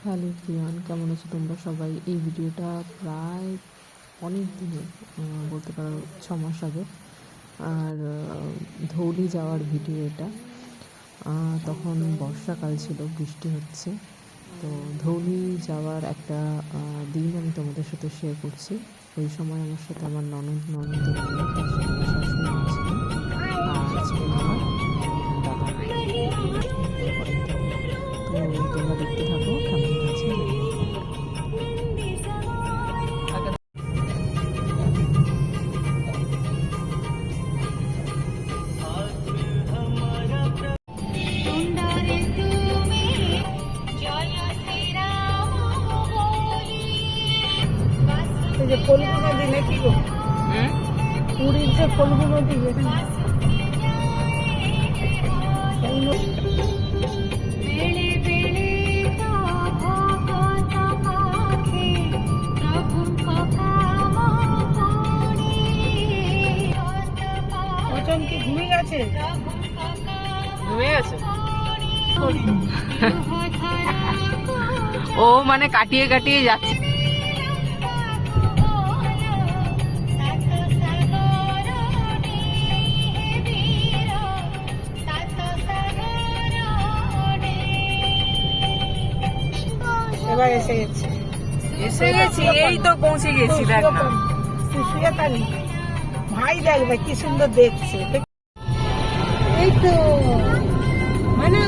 Hello Priyan, কেমন আছো তোমরা সবাই? এই ভিডিওটা প্রায় অনেক দিনের, বলতে পারো 6 মাস আগে। আর ধৌলি যাওয়ার ভিডিও এটা। তখন বর্ষাকাল ছিল, বৃষ্টি হচ্ছে। তো ধৌলি যাওয়ার একটা দিন আমি তোমাদের সাথে শেয়ার করছি। ওই সময় আমার সাথে আমার ননদের মেয়ে, তার সাথে আমার শাশুড়ি মা ছিলেন, আর ছিলেন আমার দাদা। তো তোমরা দেখতে থাকো কেমন হয়েছে জানিও। যে ফল্গু নদী নাকি গো? পুরীর যে ফল্গু নদী অচন কি ঘুমিয়ে গেছে? ও মানে কাটিয়ে কাটিয়ে যাচ্ছে। এবার এসে গেছি এই তো পৌঁছে গেছি। দেখ না, শুয়ে থাকি। ভাই দেখবে কি সুন্দর দেখছে। এই তো মানে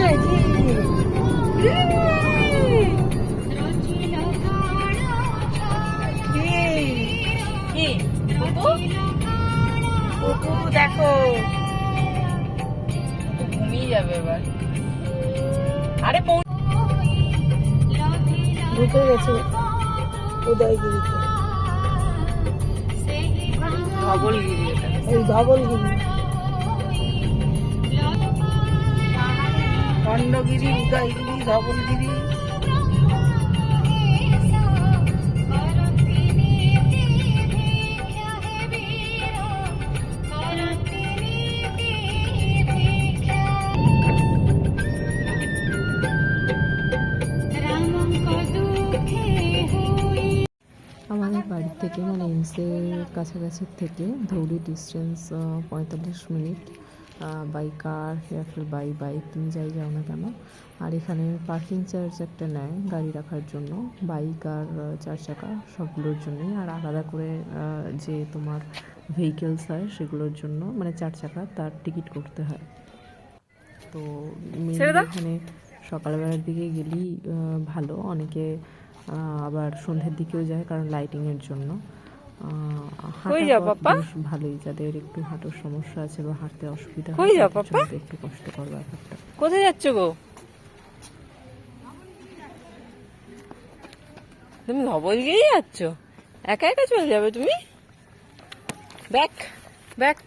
দেখো ঘুমিয়ে যাবে এবার। আরে ঢুকে গেছে উদয়গিরিতে। ধবলগিরি, এটা এই ধবলগিরি, খণ্ডগিরি, উদয়গিরি, ধবলগিরি। আমাদের বাড়ি থেকে মানে এমসের কাছাকাছি থেকে ধৌলি ডিস্টেন্স 45 মিনিট, বাই কার বাই বাইক, তুমি যাই যাও না কেন। আর এখানে পার্কিং চার্জ একটা নেয় গাড়ি রাখার জন্য, বাইক আর 4 চাকা সবগুলোর জন্যই। আর আলাদা করে যে তোমার ভেহিকেলস হয় সেগুলোর জন্য, মানে 4 চাকা, তার টিকিট করতে হয়। তো এখানে সকালবেলার দিকে গেলেই ভালো। অনেকে আবার সন্ধ্যের দিকেও যায়, কারণ লাইটিংয়ের জন্য। বেশ ভালোই, যাদের একটু হাঁটুর সমস্যা আছে বা হাঁটতে অসুবিধা হয় তাদের জন্য তো একটু কষ্টকর ব্যাপারটা। কোথায় যাচ্ছ গো? তুমি ধবলগিরি যাচ্ছ? একা একা চলে যাবে তুমি? Back back.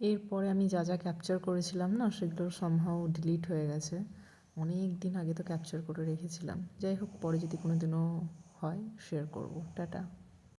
এরপরে আমি যা যা ক্যাপচার করেছিলাম না, সেগুলো সামহাও ডিলিট হয়ে গেছে। অনেক দিন আগে তো ক্যাপচার করে রেখেছিলাম। যাই হোক, পরে যদি কোনো দিনও হয় শেয়ার করব। টাটা।